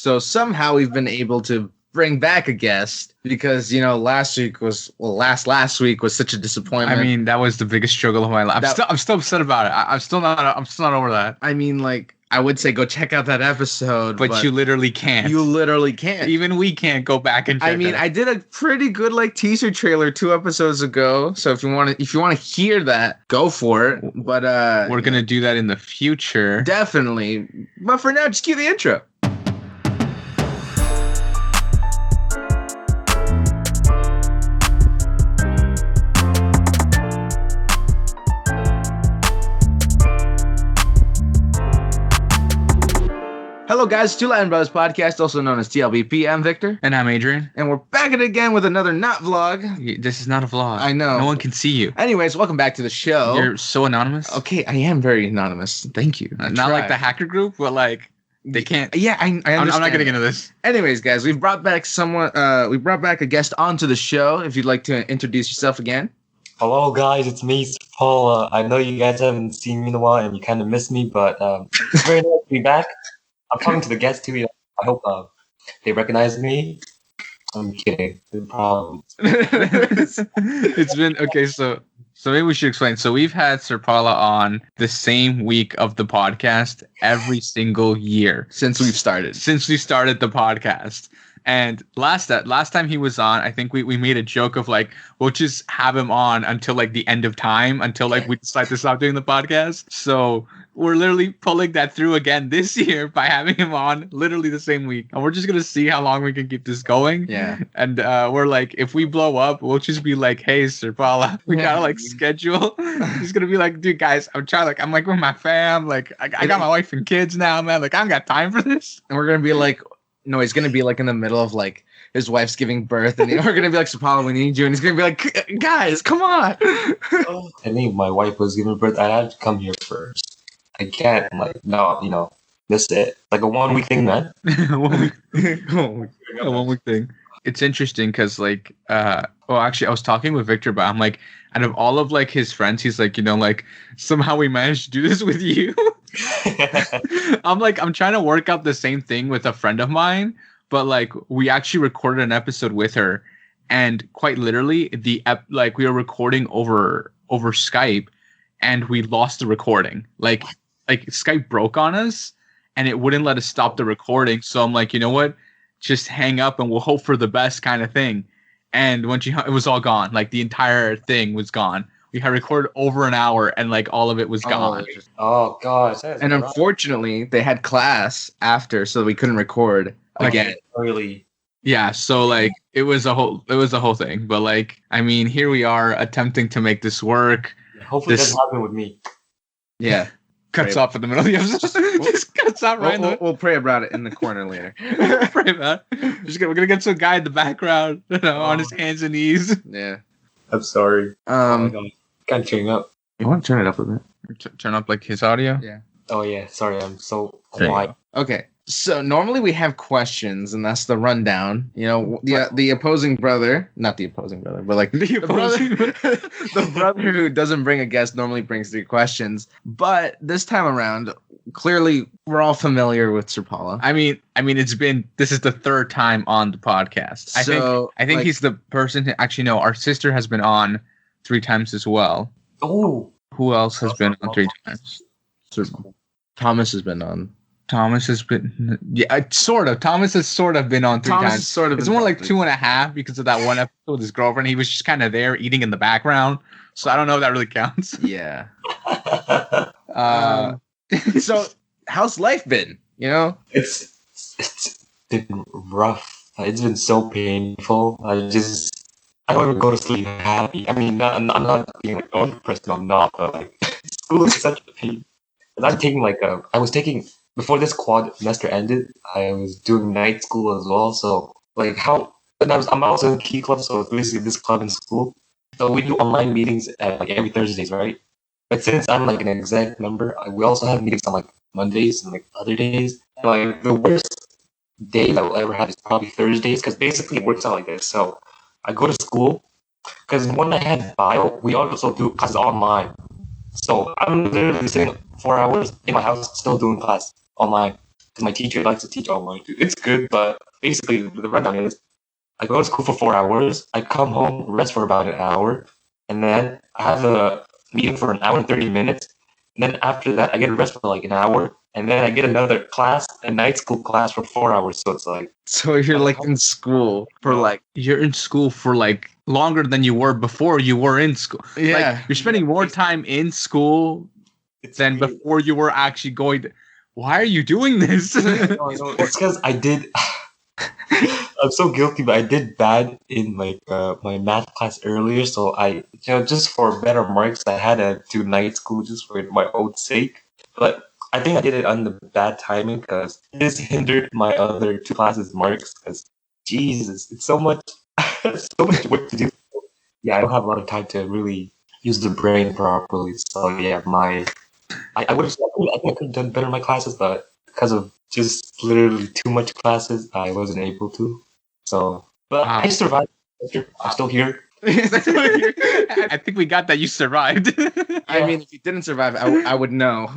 So somehow we've been able to bring back a guest because, last week was such a disappointment. I mean, that was the biggest struggle of my life. I'm still upset about it. I'm still not over that. I mean, like, I would say go check out that episode, but you literally can't. You literally can't. Even we can't go back and check I mean, I did a pretty good teaser trailer 2 episodes ago. So if you want to hear that, go for it. But we're going to do that in the future. Definitely. But for now, just cue the intro. Hello guys, T.L.B.P Brothers Podcast, also known as T.L.B.P. I'm Victor. And I'm Adrian. And we're back at it again with another not vlog. This is not a vlog. I know. No one can see you. Anyways, welcome back to the show. You're so anonymous. Okay, I am very anonymous. Thank you. Not like the hacker group, but they can't. Yeah, I understand. I'm not getting into this. Anyways, guys, we've brought back we brought back a guest onto the show. If you'd like to introduce yourself again. Hello guys, it's me, Paul. I know you guys haven't seen me in a while and you kind of missed me, but it's very nice to be back. I'm talking to the guests too. I hope they recognize me. I'm kidding. No problem. It's been okay. So maybe we should explain. So we've had Sir Paula on the same week of the podcast every single year since we started the podcast. And last time he was on, I think we made a joke of we'll just have him on until the end of time, until we decide to stop doing the podcast. So we're literally pulling that through again this year by having him on literally the same week. And we're just going to see how long we can keep this going. Yeah. And we're if we blow up, we'll just be hey, Sir Paula, we got to schedule. He's going to be dude, guys, I'm trying, I'm with my fam. I got my wife and kids now, man. I don't got time for this. And we're going to be no, he's going to be in the middle of his wife's giving birth, and we're going to be Sapala, we need you. And he's going to be guys, come on. I think my wife was giving birth. I had to come here first. I can't, no, miss it. A 1 week thing, man. 1 week. A 1 week thing. It's interesting because, actually, I was talking with Victor, but I'm out of all of his friends, he's somehow we managed to do this with you. I'm trying to work out the same thing with a friend of mine, but we actually recorded an episode with her, and quite literally we were recording over Skype, and we lost the recording. Skype broke on us, and it wouldn't let us stop the recording. So I'm you know what? Just hang up and we'll hope for the best kind of thing. And when it was all gone. The entire thing was gone. We had recorded over an hour and all of it was gone. Oh gosh. And unfortunately they had class after, so we couldn't record again. Really? Yeah, so it was a whole thing. But I mean, here we are attempting to make this work. Hopefully this happen with me. Yeah. Cuts off in the middle of the episode. Just cuts out right. We'll pray about it in the corner later. Pray about it. We're gonna get some guy in the background, on his hands and knees. Yeah. I'm sorry. Can't turn it up. You want to turn it up a bit? Turn up his audio. Yeah. Oh yeah. Sorry, I'm so quiet. Okay. So normally we have questions, and that's the rundown. The opposing brother, not the opposing brother, but the brother who doesn't bring a guest normally brings 3 questions. But this time around, clearly we're all familiar with Sir Paula. I mean, this is the 3rd time on the podcast. I think he's the person who actually our sister has been on 3 times as well. Oh, who else has been on 3 times? Thomas has been on. Thomas has been, sort of. Thomas has sort of been on 3 times. Sort of. It's more 2.5 because of that one episode with his girlfriend. He was just kind of there eating in the background. So I don't know if that really counts. Yeah. So how's life been? It's been rough. It's been so painful. I don't even go to sleep happy. I mean, I'm not being depressed. I'm not. But school is such a pain. I was taking. Before this quad semester ended, I was doing night school as well. So I'm also in Key Club, so it's basically this club in school. So we do online meetings at every Thursdays, right? But since I'm an exec member, we also have meetings on Mondays and other days. And, the worst day that we'll ever have is probably Thursdays, because basically it works out like this. So I go to school, because when I had bio, we also do classes online. So I'm literally sitting 4 hours in my house still doing class online. my teacher likes to teach online too. It's good, but basically the rundown is I go to school for 4 hours. I come home, rest for about an hour, and then I have a meeting for an hour and 30 minutes. And then after that, I get a rest for like an hour, and then I get another class, a night school class for 4 hours. So it's like So you're like in school for like You're in school for like longer than you were before you were in school. Yeah. Like you're spending more time in school than weird. before you were actually going to. Why are you doing this? It's because I did. I'm so guilty, but I did bad in like my math class earlier. So just for better marks, I had to do night school just for my own sake. But I think I did it on the bad timing because this hindered my other 2 classes' marks. Because Jesus, it's so much, so much work to do. Yeah, I don't have a lot of time to really use the brain properly. So yeah, I would have I could have done better in my classes, but because of just literally too much classes, I wasn't able to. So, but I survived. I'm still here. I think we got that you survived. I mean, if you didn't survive, I would know.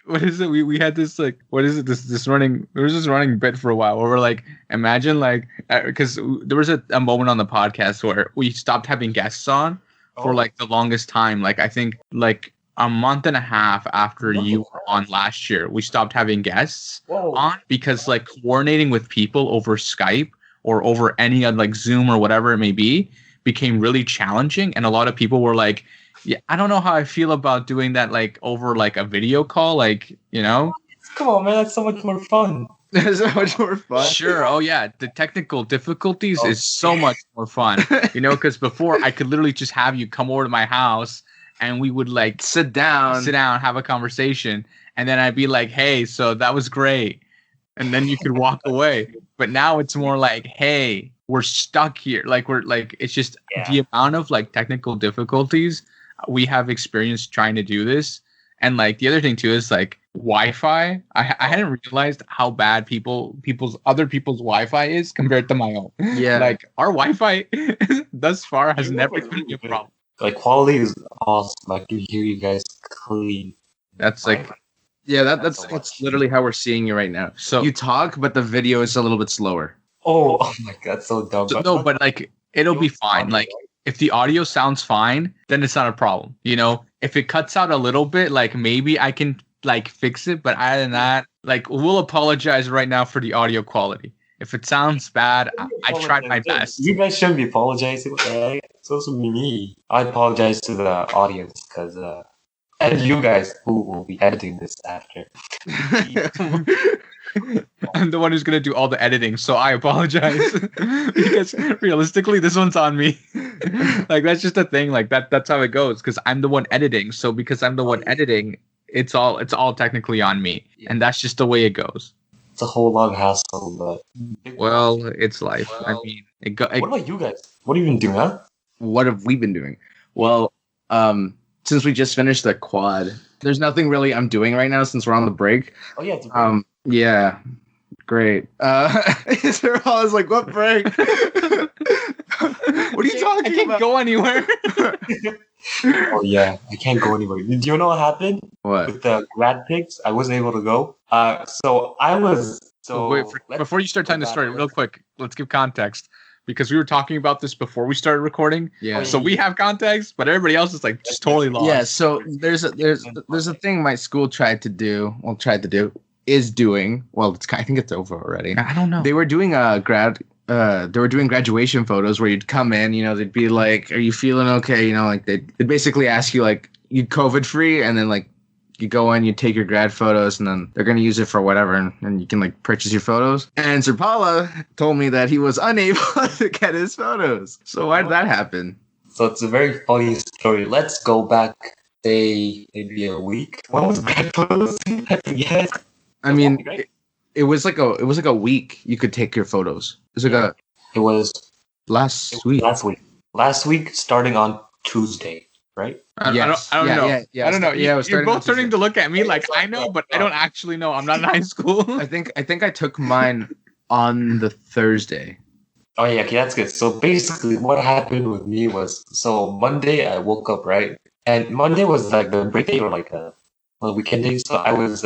What is it? We had this like, what is it? This running, there was this running bit for a while where we're like, imagine like, because there was a moment on the podcast where we stopped having guests on for like the longest time. Like, I think like a month and a half after you were on last year, we stopped having guests on because like coordinating with people over Skype or over any other like Zoom or whatever it may be became really challenging. And a lot of people were like, yeah, I don't know how I feel about doing that like over like a video call, like, you know? Come on, man, that's so much more fun. That's so much more fun. Sure. Oh yeah. The technical difficulties is so much more fun, you know, because before I could literally just have you come over to my house and we would like sit down, have a conversation. And then I'd be like, hey, so that was great. And then you could walk away. But now it's more like, hey, we're stuck here. Like it's just the amount of like technical difficulties we have experienced trying to do this. And like the other thing too is like Wi-Fi. I hadn't realized how bad other people's Wi-Fi is compared to my own. Yeah. Like our Wi-Fi thus far has never been a problem. Like quality is awesome. I can hear you guys clean. That's like, yeah, that's literally how we're seeing you right now. So you talk, but the video is a little bit slower. Oh my god, so dumb. But like it'll be fine. Like if the audio sounds fine, then it's not a problem. You know, if it cuts out a little bit, like maybe I can like fix it. But other than that, like we'll apologize right now for the audio quality. If it sounds bad, I tried my best. You guys shouldn't be apologizing. Right? So me. I apologize to the audience because and you guys who will be editing this after. I'm the one who's gonna do all the editing, so I apologize because realistically, this one's on me. Like that's just a thing. Like that's how it goes. Because I'm the one editing. So because I'm the one editing, it's all technically on me, and that's just the way it goes. It's a whole lot of hassle, but well, it's life. I mean, what about you guys? What have you been doing, huh? What have we been doing? Well, since we just finished the quad, there's nothing really I'm doing right now since we're on the break. Oh yeah, it's a break. Yeah, great. They're always like, "What break? What are you talking about? I can't go anywhere." Oh yeah, I can't go anywhere. Do you know what happened? What? With the grad pics, I wasn't able to go. Before you start telling the story, real quick, let's give context because we were talking about this before we started recording. Yeah. So we have context, but everybody else is like just totally lost. Yeah. So there's a thing my school is doing. Well, I think it's over already. I don't know. They were doing graduation photos where you'd come in, you know, they'd be like, "Are you feeling okay?" You know, like they'd basically ask you like, "You COVID free?" And then like you go in, you take your grad photos, and then they're gonna use it for whatever, and you can like purchase your photos. And Sir Paula told me that he was unable to get his photos. So why did that happen? So it's a very funny story. Let's go back, say maybe a week. When was grad photos? I forget. I mean, it was like a week you could take your photos. It was last week. Last week, starting on Tuesday, right? I don't know. I don't know. You're both turning to look at me like I know, but I don't actually know. I'm not in high school. I think I took mine on the Thursday. Oh yeah, okay, that's good. So basically, what happened with me was, so Monday I woke up, right, and Monday was like the break day or like a weekend day. So I was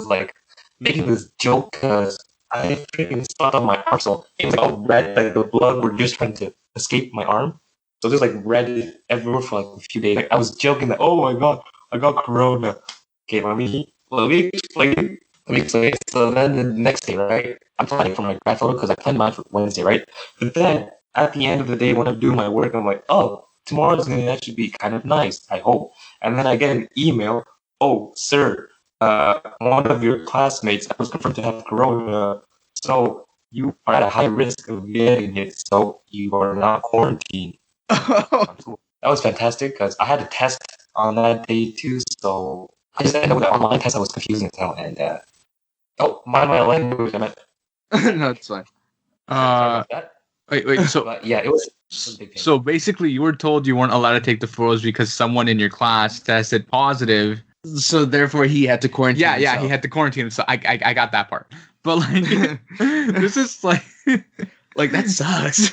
like making this joke because I freaking stepped on my arm, so it was like all red, like the blood were just trying to escape my arm. So there's like red everywhere for like a few days. Like, I was joking that, oh my god, I got corona. Okay, let me explain. So then the next day, right? I'm planning for my grad photo because I planned mine for Wednesday, right? But then at the end of the day, when I'm doing my work, I'm like, oh, tomorrow's gonna actually be kind of nice, I hope. And then I get an email, oh, sir, one of your classmates was confirmed to have corona, so you are at a high risk of getting it, so you are now quarantined. That was fantastic because I had a test on that day too, so I just ended up with an online test that was confusing as hell. And mind my language, I meant. No, it's fine. Wait. So but yeah, it was a big thing. So basically, you were told you weren't allowed to take the photos because someone in your class tested positive. So therefore, he had to quarantine. Yeah, himself. he had to quarantine. So I got that part. But like, this is like, like that sucks.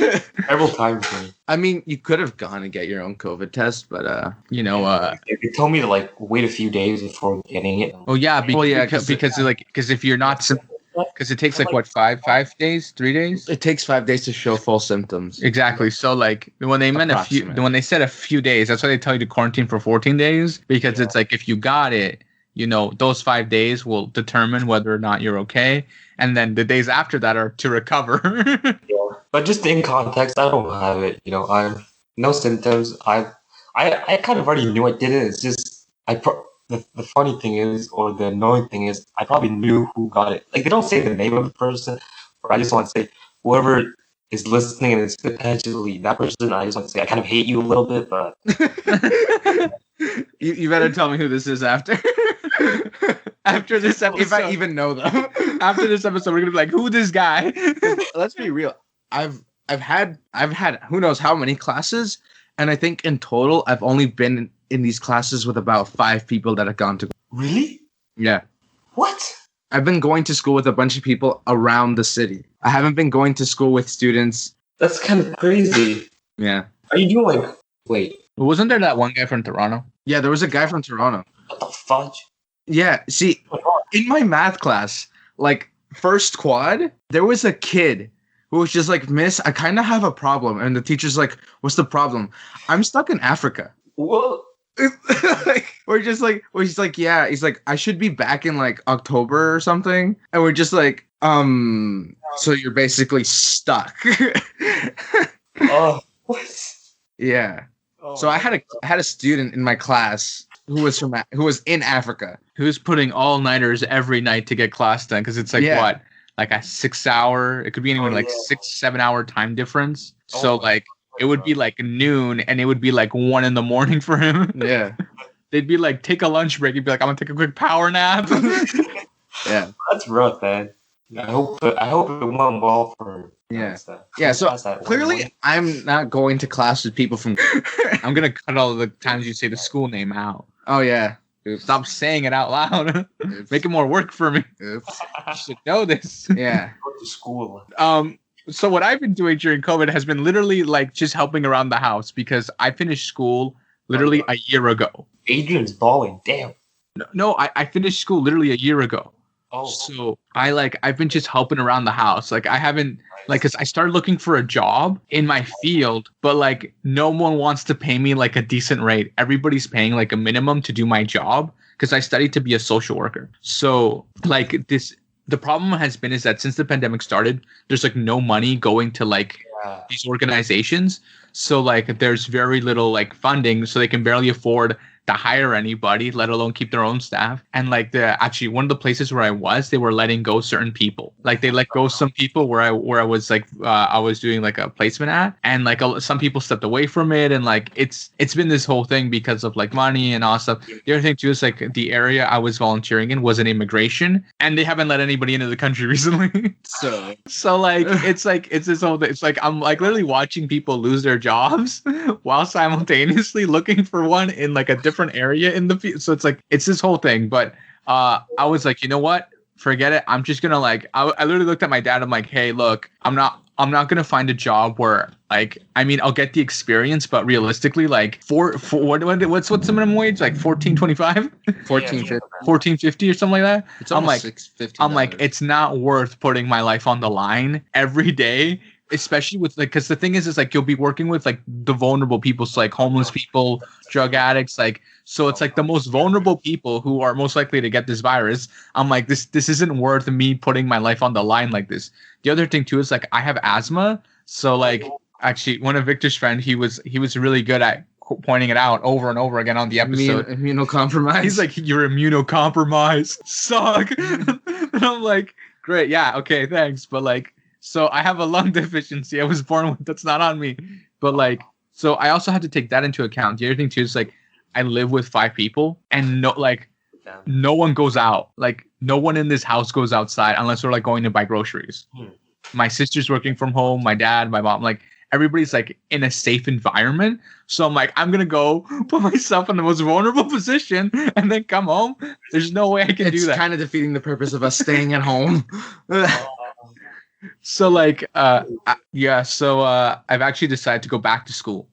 Several times for me. I mean, you could have gone and get your own COVID test, but They told me to like wait a few days before getting it. Oh yeah, because if you're not, because it takes like what 5 days, 3 days. It takes 5 days to show full symptoms. Exactly. So like when they said a few days, that's why they tell you to quarantine for 14 days because it's like if you got it, those 5 days will determine whether or not you're okay, and then the days after that are to recover. Yeah. But just in context, I don't have it. I'm no symptoms. I kind of already knew I did it. It's just the funny thing is, or the annoying thing is, I probably knew who got it. Like they don't say the name of the person, or I just want to say whoever is listening and is potentially that person. I just want to say I kind of hate you a little bit, but you better tell me who this is after. After this episode, if I even know them. After this episode, we're gonna be like, "Who this guy?" Let's be real. I've had who knows how many classes, and I think in total I've only been in these classes with about 5 people that have gone to. Really? Yeah. What? I've been going to school with a bunch of people around the city. I haven't been going to school with students. That's kind of crazy. Yeah. Are you doing like? Wait. Wasn't there that one guy from Toronto? Yeah, there was a guy from Toronto. What the fudge? Yeah, see, in my math class, like first quad, there was a kid who was just like, "Miss, I kind of have a problem," and the teacher's like, "What's the problem?" "I'm stuck in Africa." What? He's like, "Yeah," he's like, "I should be back in like October or something," and we're just like, so you're basically stuck. Oh, what? Yeah. Oh, so I had a student in my class who was in Africa. Who's putting all-nighters every night to get class done because it's like what, like a 6 hour, it could be anywhere 6-7 hour time difference. So like it would be like noon and it would be like 1 a.m. for him. Yeah. They'd be like, take a lunch break. He'd be like, I'm gonna take a quick power nap. Yeah. That's rough, man. I hope it went well for him. Yeah. Yeah, so clearly I'm not going to class with people from I'm gonna cut all the times you say the school name out. Oh yeah. Oops. Stop saying it out loud. Make it more work for me. Oops. You should know this. Yeah. Go to school. So what I've been doing during COVID has been literally like just helping around the house because I finished school literally a year ago. Adrian's balling. Damn. No, I finished school literally a year ago. Oh. So I've been just helping around the house. Like I haven't because I started looking for a job in my field, but like no one wants to pay me like a decent rate. Everybody's paying like a minimum to do my job because I studied to be a social worker. So like the problem has been is that since the pandemic started, there's like no money going to like these organizations. So like there's very little like funding, so they can barely afford to hire anybody, let alone keep their own staff. And like actually one of the places where I was, they were letting go certain people. Like they let go some people where I was like I was doing like a placement at, and like some people stepped away from it, and like it's been this whole thing because of like money and all stuff. The other thing too is like the area I was volunteering in was an immigration, and they haven't let anybody into the country recently. So like it's this whole thing. It's like I'm like literally watching people lose their jobs while simultaneously looking for one in like a different area in the field. So it's like it's this whole thing. But I was like, you know what? forget it. I'm just gonna like. I literally looked at my dad. I'm like, hey, look, I'm not gonna find a job where like, I mean, I'll get the experience, but realistically, like what's the minimum wage? Like 14.25, 14.50 or something like that. It's almost $6.50. I'm like, it's not worth putting my life on the line every day. Especially with like, because the thing is like you'll be working with like the vulnerable people, so like homeless people, drug addicts, like, so it's like the most vulnerable people who are most likely to get this virus. I'm like, this isn't worth me putting my life on the line like this. The other thing too is like I have asthma, so like actually one of Victor's friend, he was really good at pointing it out over and over again on the episode. Immunocompromised. He's like, you're immunocompromised, suck. And I'm like, great, yeah, okay, thanks, but like. So I have a lung deficiency I was born with. That's not on me. But like, so I also had to take that into account. The other thing too is like, I live with 5 people and no one goes out. Like no one in this house goes outside unless we're like going to buy groceries. My sister's working from home, my dad, my mom, like everybody's like in a safe environment. So I'm like, I'm going to go put myself in the most vulnerable position and then come home. There's no way I can do that. It's kind of defeating the purpose of us staying at home. So like, so I've actually decided to go back to school.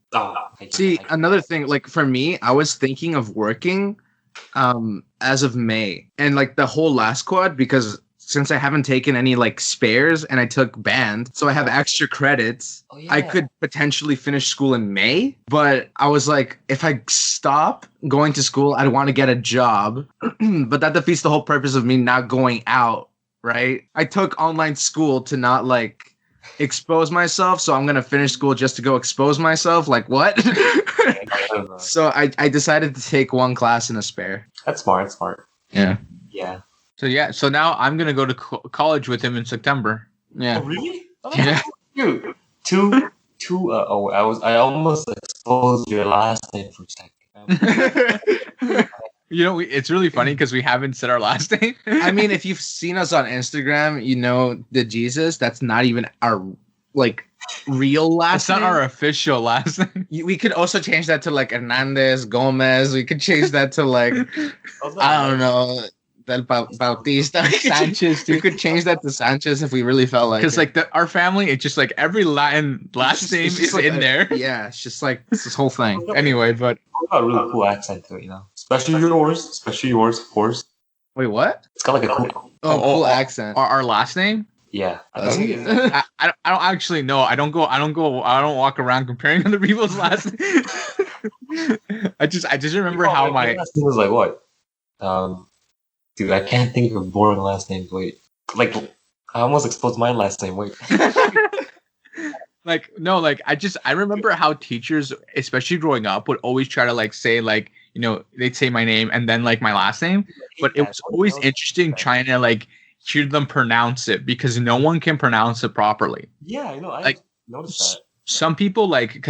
See, another thing, like for me, I was thinking of working as of May and like the whole last quad, because since I haven't taken any like spares and I took band, so I have extra credits, I could potentially finish school in May. But I was like, if I stop going to school, I'd want to get a job. But that defeats the whole purpose of me not going out. Right? I took online school to not like expose myself, so I'm gonna finish school just to go expose myself. Like what? So I decided to take one class in a spare. That's smart. Yeah. Yeah. So now I'm gonna go to college with him in September. Yeah. Oh, really? Oh, yeah. Dude. I almost exposed your last name for a second. You know, it's really funny because we haven't said our last name. I mean, if you've seen us on Instagram, you know the Jesus. That's not even our like real last name. It's not our official last name. We could also change that to like Hernandez, Gomez. We could change that to like I don't know, Del Bautista, Sanchez. We could change that to Sanchez if we really felt like. Because like our family, it's just like every Latin last name is like in there. Yeah, it's just like it's this whole thing. Anyway, but got a really cool accent to it, you know. Especially yours, of course. Wait, what? It's got like a cool. Cool accent. Our last name? Yeah. I don't actually know. I don't walk around comparing other people's last names. I just remember how my last name was like what? Dude, I can't think of boring last names. Wait, like I almost exposed my last name. Wait. I remember how teachers, especially growing up, would always try to like say like, you know, they'd say my name and then like my last name, but it was always interesting trying to like hear them pronounce it because no one can pronounce it properly. Yeah, I know. I like noticed that. Some people like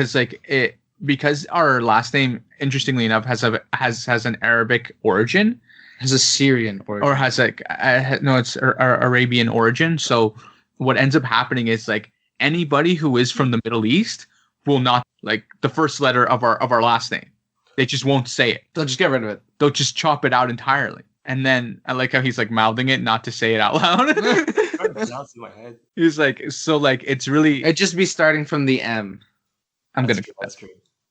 because our last name, interestingly enough, has an Arabic origin, has a Syrian origin, or has like it's Arabian origin. So what ends up happening is like anybody who is from the Middle East will not like the first letter of our last name. They just won't say it. They'll just get rid of it. They'll just chop it out entirely. And then I like how he's like mouthing it not to say it out loud. In my head. He's like, so like it's really it'd just be starting from the M. I'm gonna get that.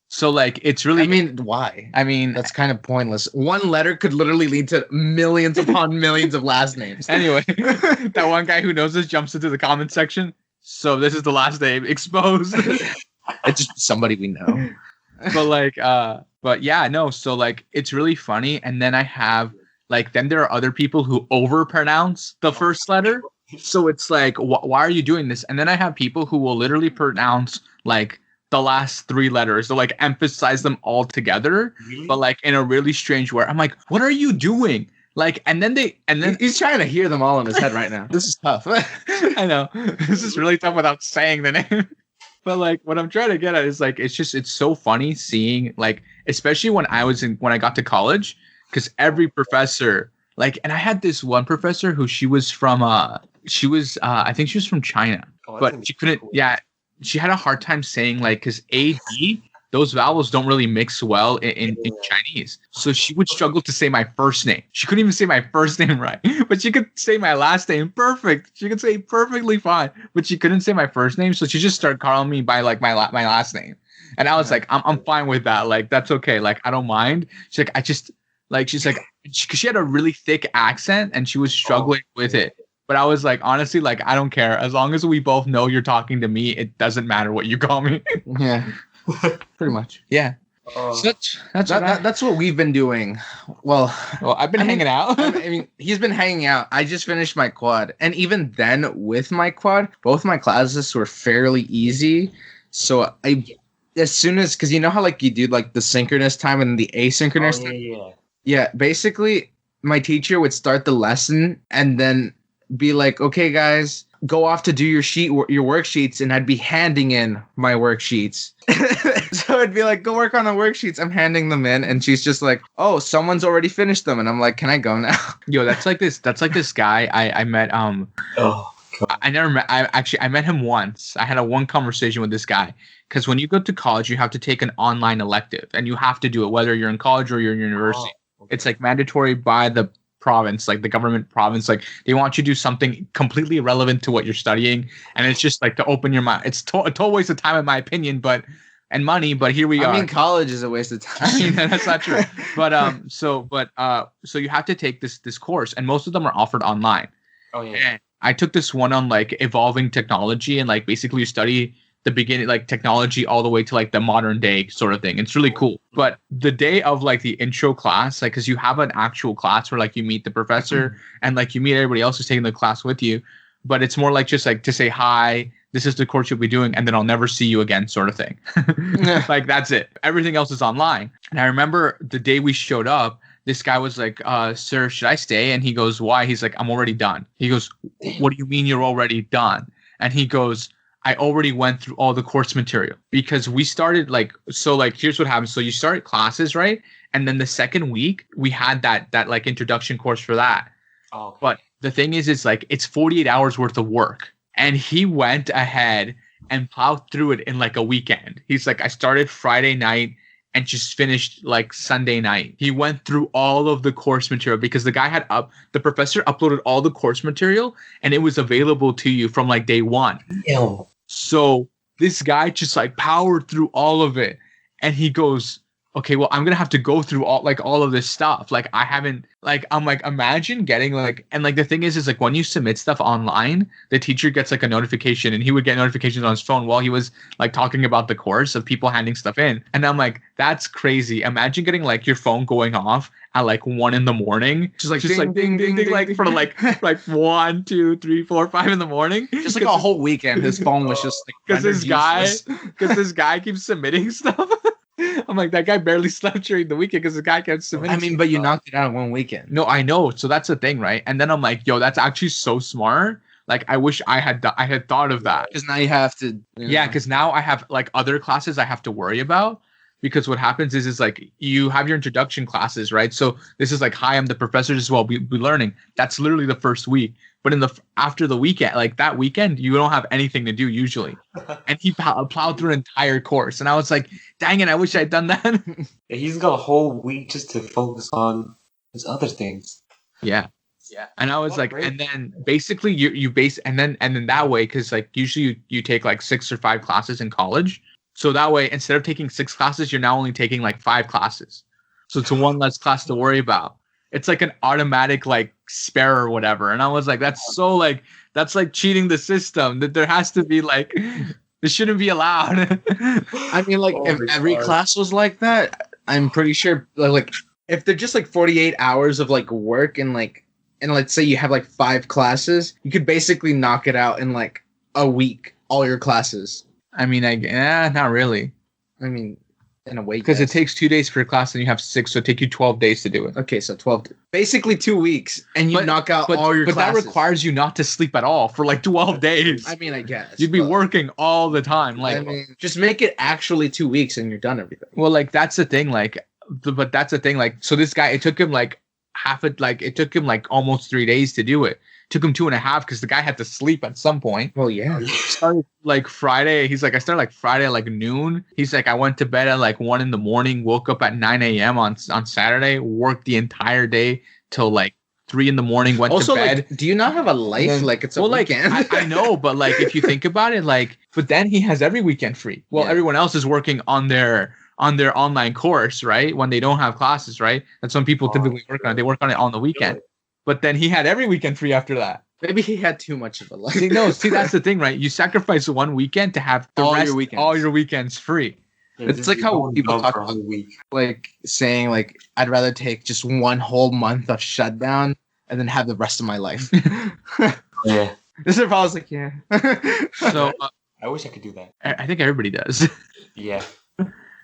So like it's really, I mean, why? I mean, that's kind of pointless. One letter could literally lead to millions upon millions of last names. Anyway, that one guy who knows this jumps into the comment section. So this is the last name exposed. It's just somebody we know. But yeah, no. So like it's really funny. And then I have like then there are other people who overpronounce the first letter. So it's like, why are you doing this? And then I have people who will literally pronounce like the last 3 letters. They'll like emphasize them all together, really? But like in a really strange way. I'm like, what are you doing? Like, and then he's trying to hear them all in his head right now. This is tough. I know this is really tough without saying the name. But like, what I'm trying to get at is like, it's so funny seeing like, especially when I got to college, because every professor like, and I had this one professor who she was from, I think she was from China, but she couldn't, cool. Yeah, she had a hard time saying like, because AD those vowels don't really mix well in Chinese. So she would struggle to say my first name. She couldn't even say my first name right, but she could say my last name perfect. She could say perfectly fine, but she couldn't say my first name. So she just started calling me by like my last name. And I was like, I'm fine with that. Like, that's okay. Like, I don't mind. She's like, she had a really thick accent and she was struggling with it. But I was like, honestly, like, I don't care. As long as we both know you're talking to me, it doesn't matter what you call me. Yeah, pretty much. Yeah. So that's what we've been doing. Well, I've been hanging out. I mean, he's been hanging out. I just finished my quad. And even then, with my quad, both my classes were fairly easy. So as soon as, because you know how like you do like the synchronous time and the asynchronous time? Yeah, basically, my teacher would start the lesson and then be like, okay, guys, go off to do your worksheets, and I'd be handing in my worksheets. So I'd be like, go work on the worksheets. I'm handing them in, and she's just like, oh, someone's already finished them, and I'm like, can I go now? Yo, that's like this guy I met. I met him once. I had a one conversation with this guy, because when you go to college, you have to take an online elective, and you have to do it whether you're in college or you're in university. It's like mandatory by the province, like the government province. Like they want you to do something completely irrelevant to what you're studying, and it's just like to open your mind. It's a total waste of time in my opinion, and money, but here we are. I mean, college is a waste of time. I mean, that's not true. But so you have to take this course, and most of them are offered online. Oh yeah. And I took this one on like evolving technology, and like basically you study the beginning, like technology all the way to like the modern day sort of thing. It's really cool. But the day of like the intro class, like, cause you have an actual class where like you meet the professor and like you meet everybody else who's taking the class with you, but it's more like just like to say, hi, this is the course you'll be doing, and then I'll never see you again sort of thing. Like that's it. Everything else is online. And I remember the day we showed up, this guy was like, sir, should I stay? And he goes, why? He's like, I'm already done. He goes, what do you mean you're already done? And he goes, I already went through all the course material, because we started here's what happens. So you start classes, right? And then the second week we had that like introduction course for that. Oh, okay. But the thing is like, it's 48 hours worth of work. And he went ahead and plowed through it in like a weekend. He's like, I started Friday night and just finished like Sunday night. He went through all of the course material because the guy the professor uploaded all the course material and it was available to you from like day one. Ew. So this guy just like powered through all of it, and he goes, okay, well, I'm gonna have to go through all of this stuff. Like I haven't, like, I'm like, imagine getting like, and like the thing is like when you submit stuff online, the teacher gets like a notification, and he would get notifications on his phone while he was like talking about the course of people handing stuff in. And I'm like, that's crazy. Imagine getting like your phone going off at like 1 a.m. Just ding, ding, ding, ding, like for like 1, 2, 3, 4, 5 in the morning. Just like a whole weekend, his phone was just like because this guy keeps submitting stuff. I'm like, that guy barely slept during the weekend because the guy kept submitting. I mean, but you knocked it out in one weekend. No, I know. So that's the thing, right? And then I'm like, yo, that's actually so smart. Like, I wish I had thought of that. Because now you have to. Yeah, because now I have like other classes I have to worry about. Because what happens is like you have your introduction classes, right? So this is like, hi, I'm the professor as well. Be learning. That's literally the first week. But after the weekend, like that weekend, you don't have anything to do usually. And he plowed through an entire course, and I was like, dang it, I wish I'd done that. Yeah, he's got a whole week just to focus on his other things. Yeah. And I was like, and then basically and then that way, because like usually you take like 6 or 5 classes in college. So that way, instead of taking 6 classes, you're now only taking like 5 classes. So it's one less class to worry about. It's like an automatic like spare or whatever. And I was like, that's like cheating the system. That there has to be like, this shouldn't be allowed. I mean, like if every class was like that, I'm pretty sure like if they're just like 48 hours of like work and let's say you have like 5 classes, you could basically knock it out in like a week, all your classes. I mean, not really. I mean, in a way, because it takes 2 days per class and you have 6, so it take you 12 days to do it. Okay, so 12, basically 2 weeks, and you knock out all your classes. But that requires you not to sleep at all for like 12 days. I mean, I guess you'd be working all the time. Like, I mean, just make it actually 2 weeks and you're done everything. Well, like that's the thing. Like, but that's the thing. Like, so this guy, it took him like almost 3 days to do it. took him 2.5 because the guy had to sleep at some point. Well, yeah. Started like Friday. He's like, I started like Friday at like noon. He's like, I went to bed at like 1 a.m, woke up at 9 a.m. on Saturday, worked the entire day till like 3 a.m, went Also, to bed. like, do you not have a life? Then, like, it's a weekend. Like, I know, but like, if you think about it, like, but then he has every weekend free. Well, everyone else is working on their online course, right? When they don't have classes, right? That's when people typically work on it. They work on it on the weekend. But then he had every weekend free after that. Maybe he had too much of a life. See, that's the thing, right? You sacrifice one weekend to have all your weekends free. Yeah, it's like how people talk about like saying like I'd rather take just one whole month of shutdown and then have the rest of my life. Yeah. This is probably like yeah. So I wish I could do that. I think everybody does. Yeah.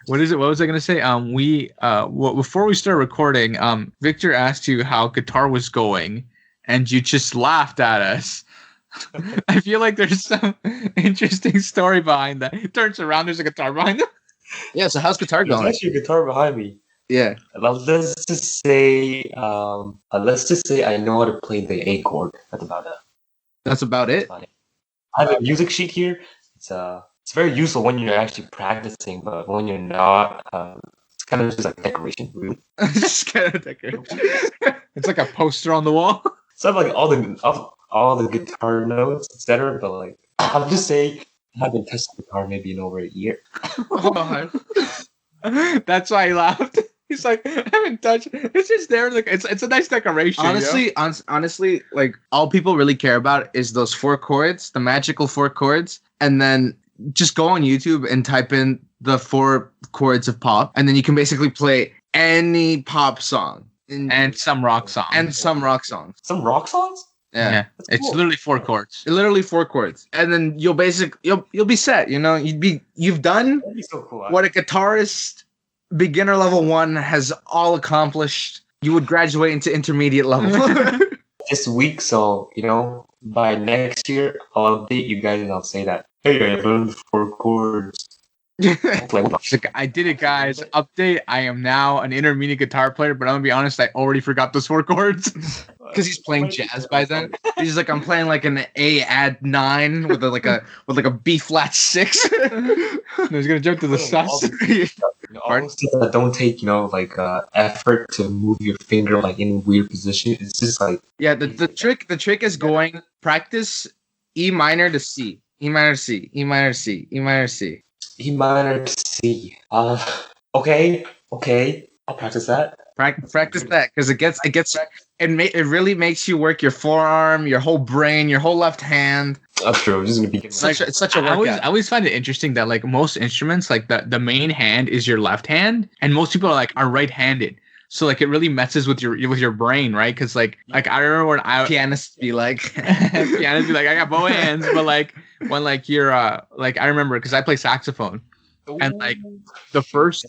What is it? What was I gonna say? Before we start recording, Victor asked you how guitar was going, and you just laughed at us. I feel like there's some interesting story behind that. He turns around, there's a guitar behind him. Yeah. So how's guitar going? There's actually a guitar behind me. Yeah. Let's just say I know how to play the A chord. That's about it. That's about it. I have a music sheet here. It's very useful when you're actually practicing, but when you're not, it's kind of just like decoration, really. Just kind of decoration. It's like a poster on the wall. So I have like all the guitar notes, etc. But like, I'll just say I haven't touched the guitar maybe in over a year. Oh, that's why he laughed. He's like, I haven't touched it. It's just there. Like it's a nice decoration. Honestly, honestly, like all people really care about is those 4 chords, the magical 4 chords, and then just go on YouTube and type in the 4 chords of pop, and then you can basically play any pop song and some rock songs. Some rock songs? Yeah. It's cool. Literally 4 chords. Literally 4 chords, and then you'll be set. You know, you've done That'd be so cool. what a guitarist beginner level 1 has all accomplished. You would graduate into intermediate level. This week, so by next year, I'll update you guys and I'll say that. Hey, I learned 4 chords. I did it, guys. Update. I am now an intermediate guitar player, but I'm gonna be honest, I already forgot those 4 chords. Because he's playing jazz by then. He's like, I'm playing like an A add 9 with a B flat 6. He's gonna jump to the sus. All those things that don't take effort to move your finger like in weird position. It's just like the trick is going practice E minor to C, E minor to C, E minor to C, E minor to C. E minor to C. Okay. I'll practice that. Practice that because it really makes you work your forearm, your whole brain, your whole left hand. That's true. This is gonna be it's such a workout. I always find it interesting that like most instruments, like the main hand is your left hand, and most people are right-handed. So like it really messes with your brain, right? Because like I remember when pianists be like, I got both hands, but like when like you're like I remember because I play saxophone, and like the first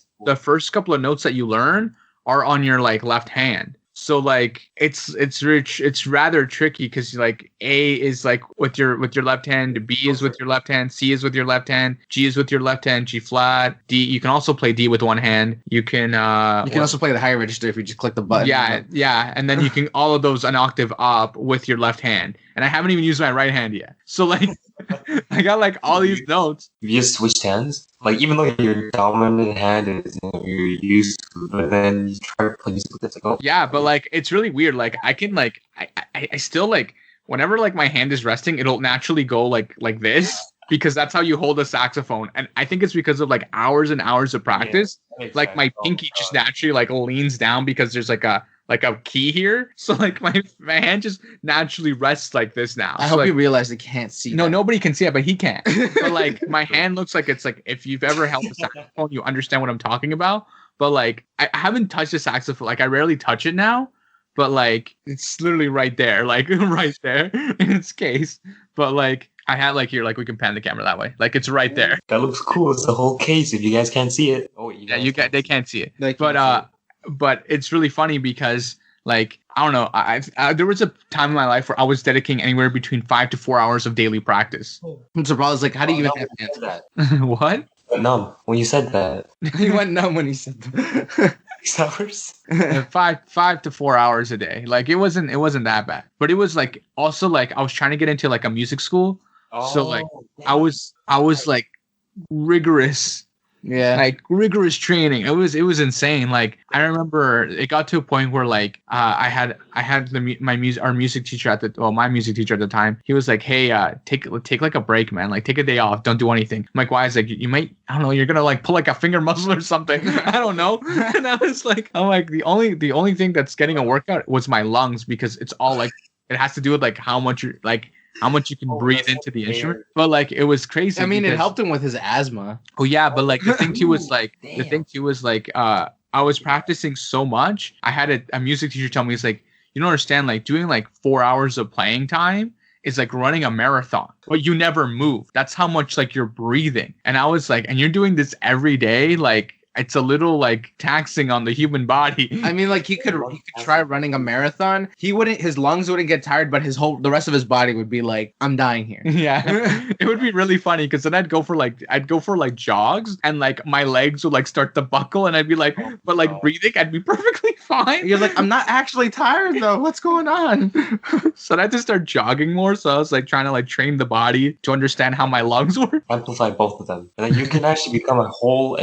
couple of notes that you learn are on your like left hand. So like it's rather tricky because like A is like with your left hand, B is with your left hand, C is with your left hand, G is with your left hand, G flat, D. You can also play D with one hand. You can also play the higher register if you just click the button. Yeah, and then you can all of those an octave up with your left hand. And I haven't even used my right hand yet. So like I got like all these notes. You just switched hands? Like even though your dominant hand is you're used to, but then you try to play music with it, like yeah, but like it's really weird. Like I can like I still like whenever like my hand is resting, it'll naturally go like this because that's how you hold a saxophone. And I think it's because of like hours and hours of practice. Yeah, like my pinky just naturally like leans down because there's like a key here, so like my hand just naturally rests like this now. I hope you realize they can't see. No, nobody can see it, but he can. But like my hand looks like it's like if you've ever held a saxophone, you understand what I'm talking about. But like I haven't touched a saxophone. Like I rarely touch it now, but like it's literally right there, like right there in its case. But like I had like here, like we can pan the camera that way, like it's right there. That looks cool. It's the whole case. If you guys can't see it, they can't see it. But it's really funny because like I don't know, I there was a time in my life where I was dedicating anywhere between 5 to 4 hours of daily practice. I'm surprised. Like, how do you even have that? What? Numb when you said that. He went numb when he said that. hours. 5 to 4 hours a day. Like it wasn't that bad, but it was like also like I was trying to get into like a music school, so like I was like rigorous. Yeah. Like rigorous training. It was insane. Like I remember it got to a point where like I had my music teacher my music teacher at the time. He was like, "Hey, take like a break, man. Like take a day off. Don't do anything." I'm like, "Why?" He's like, "You might, I don't know, you're gonna like pull like a finger muscle or something." I don't know. And I was like, I'm like the only thing that's getting a workout was my lungs, because it's all like it has to do with like how much you can breathe into the instrument. But like it was crazy. I mean, it helped him with his asthma. Oh yeah, but like the thing too was like I was practicing so much. I had a music teacher tell me, he's like, "You don't understand, like doing like 4 hours of playing time is like running a marathon, but you never move. That's how much like you're breathing." And I was like, "And you're doing this every day? Like it's a little like taxing on the human body." I mean, like he could try running a marathon. His lungs wouldn't get tired, but the rest of his body would be like, "I'm dying here." Yeah, it would be really funny, because then I'd go for like jogs, and like my legs would like start to buckle, and I'd be like, but like breathing, I'd be perfectly fine. You're like, "I'm not actually tired though. What's going on?" So I had to start jogging more. So I was like trying to like train the body to understand how my lungs work. Amplify both of them, and then you can actually become a whole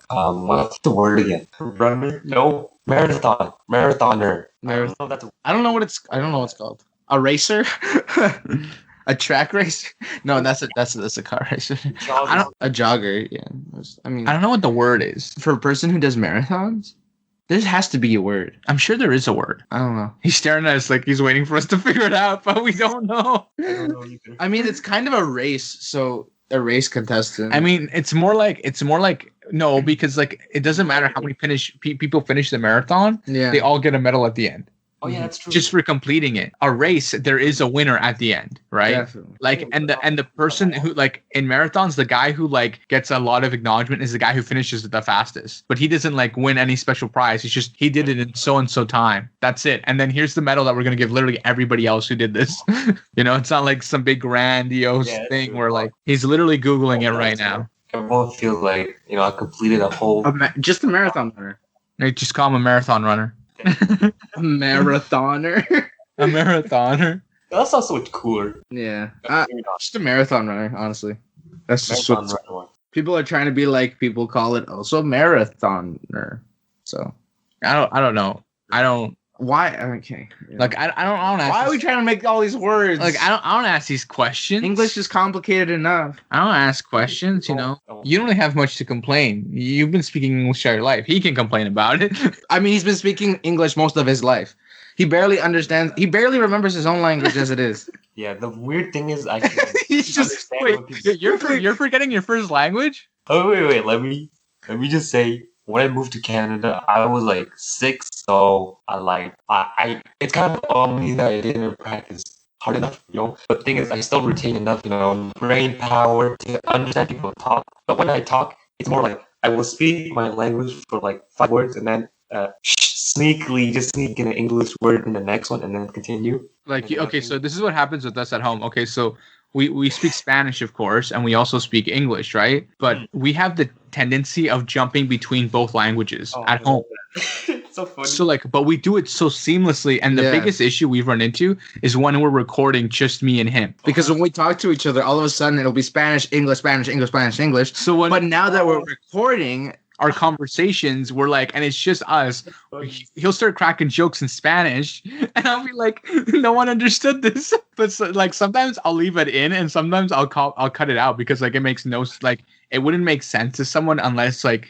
what's the word again? Runner? No, marathoner. I don't know what it's called. A racer? A track racer? No, that's a car racer. A jogger. Yeah. I mean, I don't know what the word is for a person who does marathons. There has to be a word. I'm sure there is a word. I don't know. He's staring at us like he's waiting for us to figure it out, but we don't know. I mean, it's kind of a race, so a race contestant. I mean, it's more like no, because like it doesn't matter how many people finish the marathon. Yeah, they all get a medal at the end. Oh yeah, that's true. Just for completing it. A race, there is a winner at the end, right? Definitely. Like and the person who like in marathons, the guy who like gets a lot of acknowledgement is the guy who finishes it the fastest. But he doesn't like win any special prize. He did it in so and so time. That's it. And then here's the medal that we're gonna give literally everybody else who did this. You know, it's not like some big grandiose thing where like he's literally Googling it right now. Everyone feels like, I completed a whole just a marathon runner. They just call him a marathon runner. A marathoner. A marathoner. That sounds so much cooler. Yeah. Just a marathon runner, honestly. That's just what people are trying to be like. People call it also marathoner. So I don't know. Why? Okay. Yeah. Like I don't ask. Why are we trying to make all these words? Like I don't ask these questions. English is complicated enough. I don't ask questions. You know, you don't really have much to complain. You've been speaking English all your life. He can complain about it. I mean, he's been speaking English most of his life. He barely understands. He barely remembers his own language as it is. Yeah, the weird thing is I can he's just wait. You're forgetting your first language? Oh wait. Let me just say. When I moved to Canada, I was like 6, so I it's kind of on me that I didn't practice hard enough, But the thing is, I still retain enough, brain power to understand people talk. But when I talk, it's more like I will speak my language for like 5 words and then sneakily just sneak in an English word in the next one and then continue. Like, okay, so this is what happens with us at home. Okay, so we speak Spanish, of course, and we also speak English, right? But we have the tendency of jumping between both languages at home. It's so funny. So but we do it so seamlessly, and the biggest issue we've run into is when we're recording just me and him. Because when we talk to each other, all of a sudden it'll be Spanish, English, Spanish, English, Spanish, English. But now that we're recording our conversations, we're like, and it's just us. He'll start cracking jokes in Spanish, and I'll be like, no one understood this. But sometimes I'll leave it in, and sometimes I'll cut it out because it makes it wouldn't make sense to someone unless like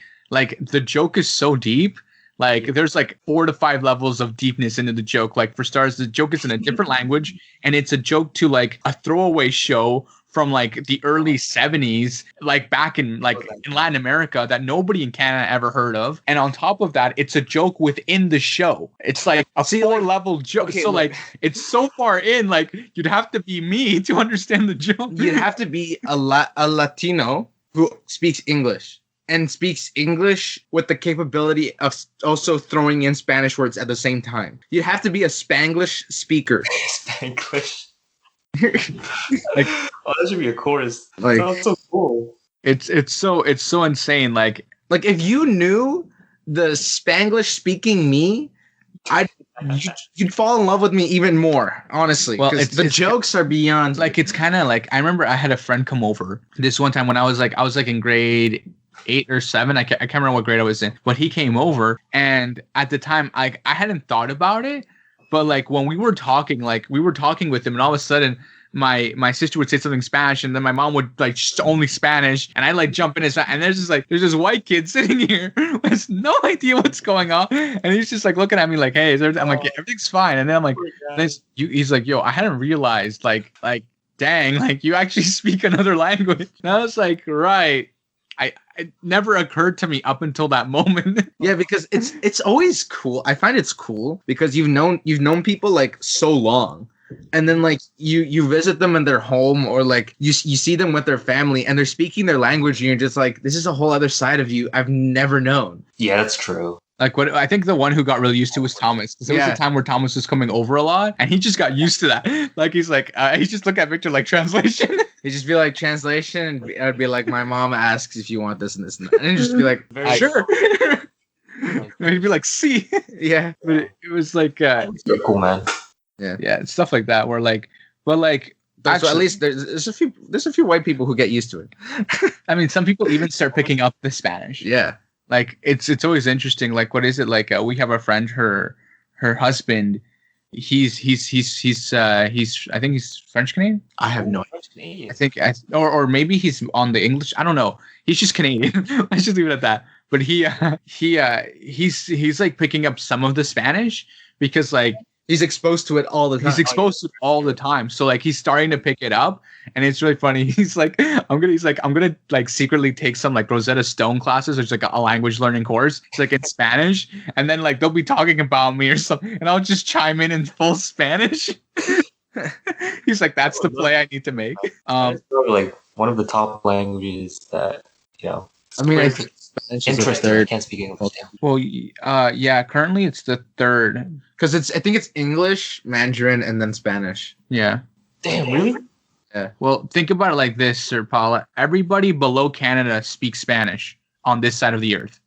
the joke is so deep. Like there's 4 to 5 levels of deepness into the joke. Like for stars, the joke is in a different language, and it's a joke to a throwaway show from the early 70s, back in Latin America that nobody in Canada ever heard of. And on top of that, it's a joke within the show. It's a 4-level joke. Okay, so it's so far in, you'd have to be me to understand the joke. You'd have to be a Latino who speaks English. And speaks English with the capability of also throwing in Spanish words at the same time. You have to be a Spanglish speaker. Spanglish. That should be a chorus. Sounds so cool. It's so insane. Like if you knew the Spanglish speaking me, you'd fall in love with me even more, honestly. Well, Because the jokes are beyond. Like, it's kind of like, I remember I had a friend come over this one time when I was like in grade 8 or 7. I can't remember what grade I was in, but he came over, and at the time, I hadn't thought about it, but like when we were talking with him, and all of a sudden my sister would say something Spanish, and then my mom would like just only Spanish, and I like jump in and there's this white kid sitting here who has no idea what's going on, and he's just like looking at me like, hey, I'm like, yeah, everything's fine, and then I'm like, he's like, yo, I hadn't realized like dang, like you actually speak another language. And I was like, right. It never occurred to me up until that moment. Yeah, because it's always cool. I find it's cool because you've known people like so long, and then like you visit them in their home, or like you see them with their family, and they're speaking their language, and you're just like, this is a whole other side of you I've never known. Yeah, that's true. Like, what I think the one who got really used to was Thomas. Because there was a time where Thomas was coming over a lot, and he just got used to that. Like, he's like, he just looked at Victor like, translation. He'd just be like, translation, and I'd be like, my mom asks if you want this and this and that. And he'd just be like, sure. He'd be like, see. Yeah. But it was like... It's pretty cool, man. Yeah, stuff like that, where like... But like... Actually, so at least there's a few white people who get used to it. I mean, some people even start picking up the Spanish. Yeah. Like, it's always interesting. Like, what is it? Like, we have a friend, her husband, he's I think he's French Canadian. I have no idea. I think, or maybe he's on the English. I don't know. He's just Canadian. Let's just leave it at that. But he's like picking up some of the Spanish because like he's exposed to it all the time. He's exposed to it all the time. So like he's starting to pick it up, and it's really funny. He's like, I'm gonna like secretly take some like Rosetta Stone classes, which is like a language learning course. It's like in Spanish, and then like they'll be talking about me or something, and I'll just chime in full Spanish. He's like, that's the play I need to make. It's probably like one of the top languages that, you know. I mean, interesting. I can't speak English. Well, yeah. Currently, it's the third because I think it's English, Mandarin, and then Spanish. Yeah. Damn, really? Yeah. Well, think about it like this, Sir Paula. Everybody below Canada speaks Spanish on this side of the earth.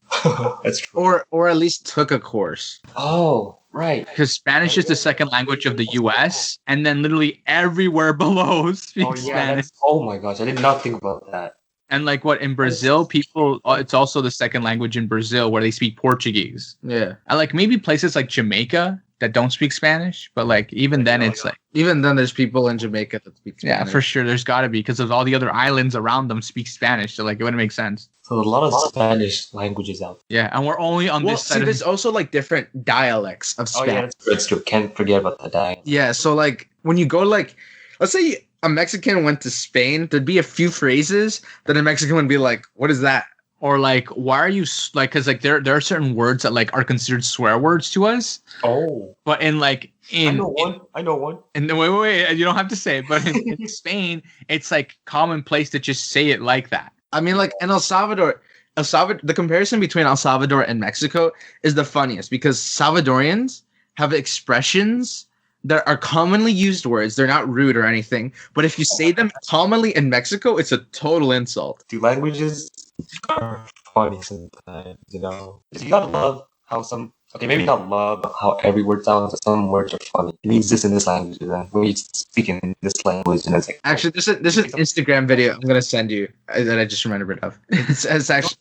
That's true. Or at least took a course. Oh, right. Because Spanish is the second language of the U.S., and then literally everywhere below speaks Spanish. Oh my gosh, I did not think about that. And like what in Brazil, people, it's also the second language in Brazil where they speak Portuguese. Yeah. And like maybe places like Jamaica that don't speak Spanish, but like even then it's like. Even then there's people in Jamaica that speak Spanish. Yeah, for sure. There's got to be because of all the other islands around them speak Spanish. So like it wouldn't make sense. So a lot of Spanish languages out there. Yeah, and we're only on this side. There's also like different dialects of Spanish. Oh yeah, that's true. Can't forget about the dialect. Yeah, so like when you go like, let's say a Mexican went to Spain, there'd be a few phrases that a Mexican would be like, what is that? Or like, why are you like, because like there are certain words that like are considered swear words to us. Oh. But in like, I know one. And wait, you don't have to say it, but in Spain, it's like commonplace to just say it like that. I mean, like in El Salvador, the comparison between El Salvador and Mexico is the funniest because Salvadorians have expressions that are commonly used words. They're not rude or anything, but if you say them commonly in Mexico, it's a total insult. Do languages are funny sometimes, you know? You gotta love how maybe not love how every word sounds, but some words are funny. It means this in this language, and then when you speak in this language, and it's like... Actually, this is an Instagram video I'm gonna send you that I just remembered of. It's actually...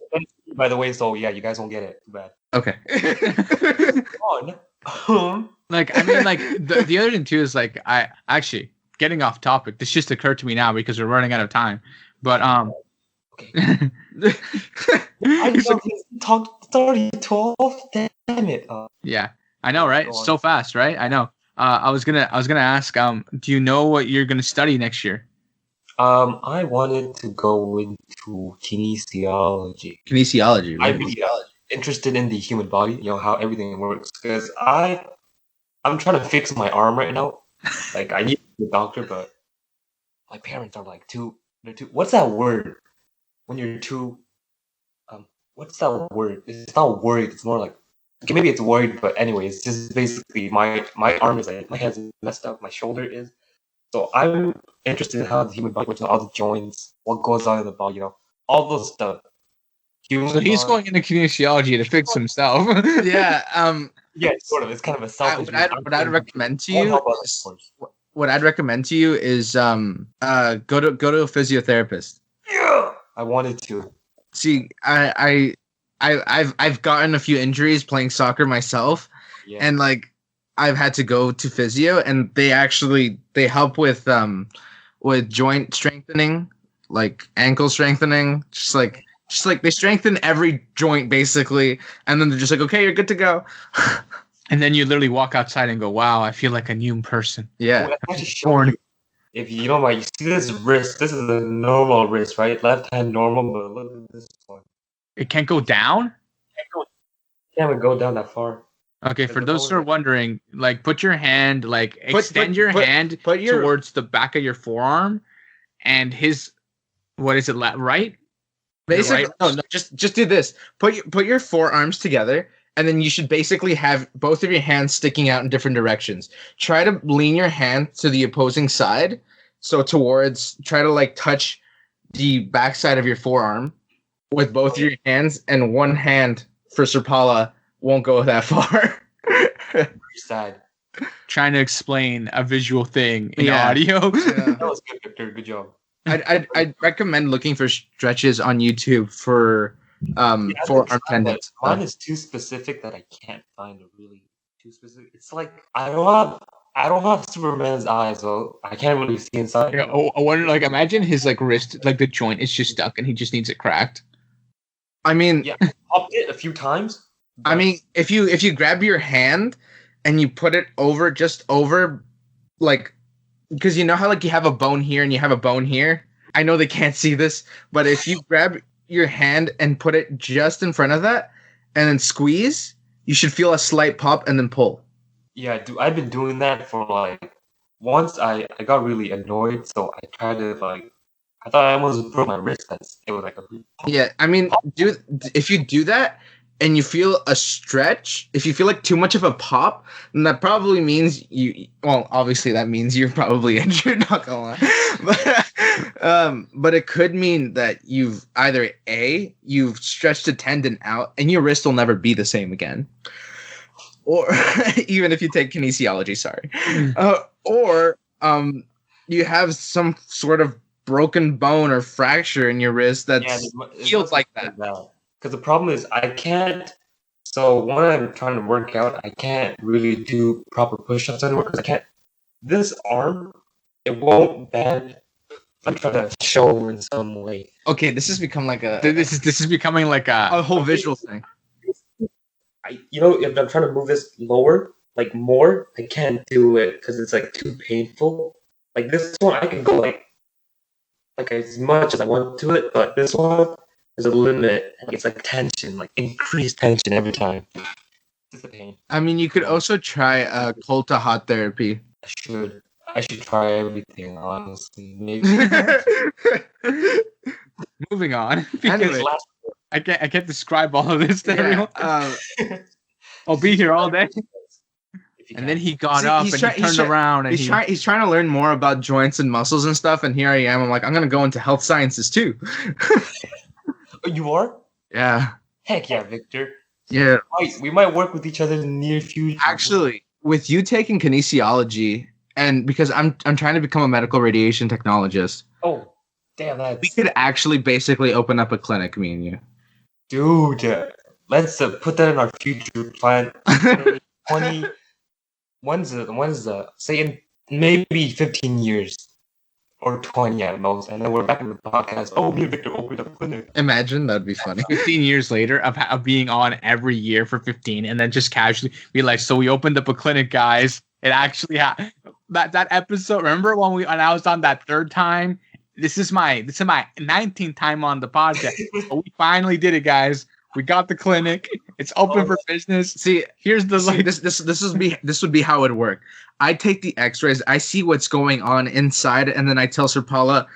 By the way, so yeah, you guys won't get it. Too bad. Okay. Like, I mean, like, the other thing, too, is, like, I actually, getting off topic, this just occurred to me now because we're running out of time. But, okay. I talked 30, 12, damn it. Yeah, I know, right? So fast, right? I know. I was gonna ask, do you know what you're gonna study next year? I wanted to go into kinesiology. Kinesiology, right? I'm really interested in the human body, you know, how everything works. Because I'm trying to fix my arm right now. Like, I need to be a doctor, but my parents are like they're too, what's that word? When you're too, what's that word? It's not worried, it's more like, okay, maybe it's worried, but anyways, it's just basically my arm is like, my hand's messed up, my shoulder is. So I'm interested in how the human body works, all the joints, what goes on in the body, you know, all those stuff. So he's going into kinesiology to fix himself. Yeah. Yeah, sort of. It's kind of a selfish. What I'd recommend to you is, what I'd recommend to you is go to a physiotherapist. Yeah, I wanted to. See, I've gotten a few injuries playing soccer myself, and like I've had to go to physio, and they help with joint strengthening, like ankle strengthening, just like they strengthen every joint basically, and then they're just like, okay, you're good to go. And then you literally walk outside and go, wow, I feel like a new person. Yeah. If you know, you see this wrist, this is the normal wrist, right? Left hand normal, but look at this one. It can't go down? Can't even go down that far. Okay, for those who are wondering, like put your hand, like extend your hand towards the back of your forearm, and what is it, right? Basically, right? no, just do this. Put your forearms together, and then you should basically have both of your hands sticking out in different directions. Try to lean your hand to the opposing side, so try to like touch the backside of your forearm with both of your hands, and one hand for Sir Paula won't go that far. Sad. Trying to explain a visual thing in audio. Yeah. That was good, Victor. Good job. I'd recommend looking for stretches on YouTube for forearm tendons. Mine is too specific that I can't find a really too specific. It's like I don't have Superman's eyes, so I can't really see inside. Yeah, I wonder, like, imagine his like wrist, like the joint is just stuck and he just needs it cracked. I mean, yeah, popped it a few times. I mean, if you grab your hand and you put it just over, like, because you know how like you have a bone here and you have a bone here. I know they can't see this, but if you grab your hand and put it just in front of that and then squeeze, you should feel a slight pop and then pull. Yeah, I've been doing that for like once. I got really annoyed, so I tried to like. I thought I almost broke my wrist. It was like a yeah. I mean, if you do that and you feel a stretch, if you feel like too much of a pop, then that probably means obviously that means you're probably injured. Not gonna lie, but it could mean that you've either you've stretched a tendon out and your wrist will never be the same again, or even if you take kinesiology, sorry, or you have some sort of broken bone or fracture in your wrist that's healed like that. Because the problem is I can't. So when I'm trying to work out, I can't really do proper push-ups anymore because I can't. This arm, it won't bend. I'm trying to show in some way. Okay, this has become like this is becoming like a whole visual thing. If I'm trying to move this lower, like more, I can't do it because it's like too painful. Like this one, I can go like as much as I want to it, but this one. There's a limit. It's like tension, like increased tension every time. It's a pain. I mean, you could also try cold to hot therapy. I should try everything, honestly. Maybe. Moving on. Because I can't describe all of this to everyone. I'll be here all day. And then he got up and he turned around and he's trying to learn more about joints and muscles and stuff. And here I am. I'm like, I'm gonna go into health sciences too. You are? Yeah. Heck yeah, Victor. Yeah. We might work with each other in the near future. Actually, with you taking kinesiology, and because I'm trying to become a medical radiation technologist. Oh, damn that. We could actually basically open up a clinic, me and you. Dude, let's put that in our future plan. 20. When's the say in maybe 15 years. Or 20 at most, and then we're back in the podcast. Oh, me and Victor opened up a clinic. Imagine, that'd be funny. 15 years later of being on every year for 15, and then just casually be like, so we opened up a clinic, guys. It actually that episode. Remember when I was on that third time? This is my 19th time on the podcast. But we finally did it, guys. We got the clinic. It's open for business. See, here's the this would be how it would work. I take the X-rays, I see what's going on inside, and then I tell Sir Paula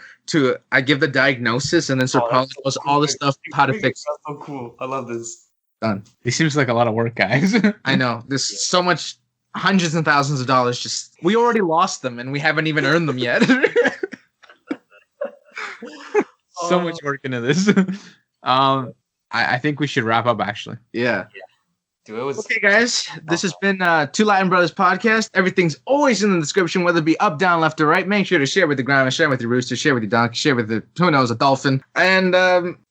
I give the diagnosis, and then Sir Paula knows all the stuff how to fix it. That's so cool. I love this. Done. This seems like a lot of work, guys. I know. There's so much, hundreds and thousands of dollars. We already lost them, and we haven't even earned them yet. So much work into this. I think we should wrap up, actually. Yeah. Dude, it was Okay, guys. This has been Two Latin Brothers podcast. Everything's always in the description, whether it be up, down, left, or right. Make sure to share with the grandma, share with your rooster, share with your donkey, share with the, who knows, a dolphin. And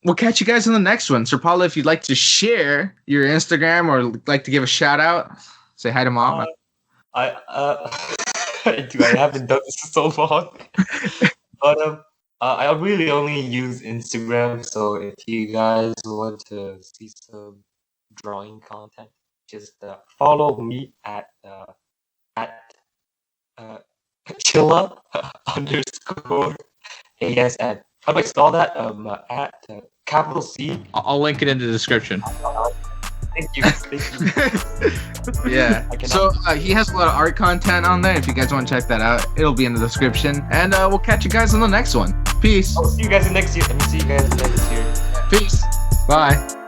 we'll catch you guys in the next one. So, Paula, if you'd like to share your Instagram or like to give a shout out, say hi to mom. I haven't done this in so long. But I really only use Instagram, so if you guys want to see some drawing content, just follow me at chilla _ ASN. How do I spell that? At capital C. I'll link it in the description. Thank you. Yeah. So he has a lot of art content on there. If you guys want to check that out, it'll be in the description. And we'll catch you guys on the next one. Peace. I'll see you guys next year. Let me see you guys next year. Peace. Bye.